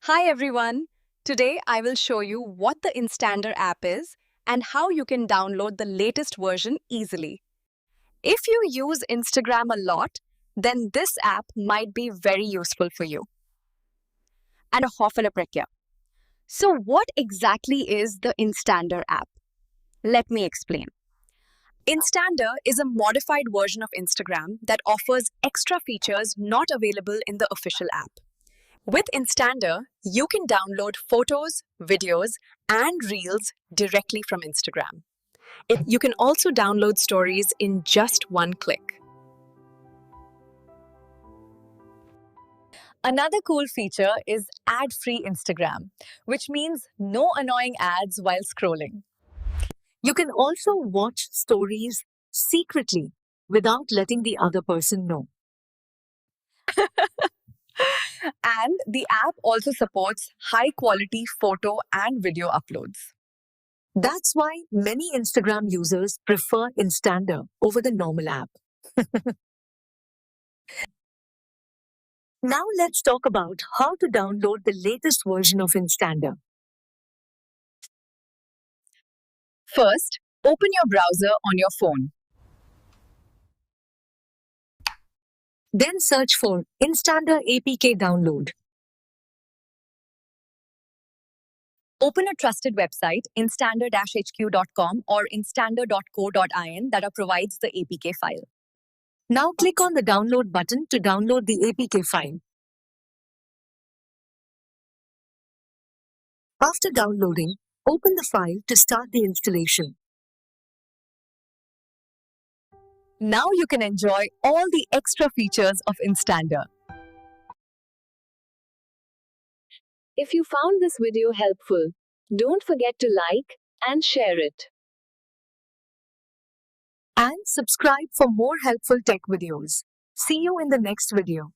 Hi everyone! Today I will show you what the instander app is and how you can download the latest version easily. If you use Instagram a lot, then this app might be very useful for you. And a hoffel aprekya. So what exactly is the instander app? Let me explain. Instander is a modified version of Instagram that offers extra features not available in the official app. With Instander, you can download photos, videos, and reels directly from Instagram. You can also download stories in just one click. Another cool feature is ad-free Instagram, which means no annoying ads while scrolling. You can also watch stories secretly without letting the other person know. And the app also supports high-quality photo and video uploads. That's why many Instagram users prefer Instander over the normal app. Now let's talk about how to download the latest version of Instander. First, open your browser on your phone. Then search for Instander APK download. Open a trusted website, instander-hq.com or instander.co.in that provides the APK file. Now click on the download button to download the APK file. After downloading, open the file to start the installation. Now you can enjoy all the extra features of Instander. If you found this video helpful, don't forget to like and share it. And subscribe for more helpful tech videos. See you in the next video.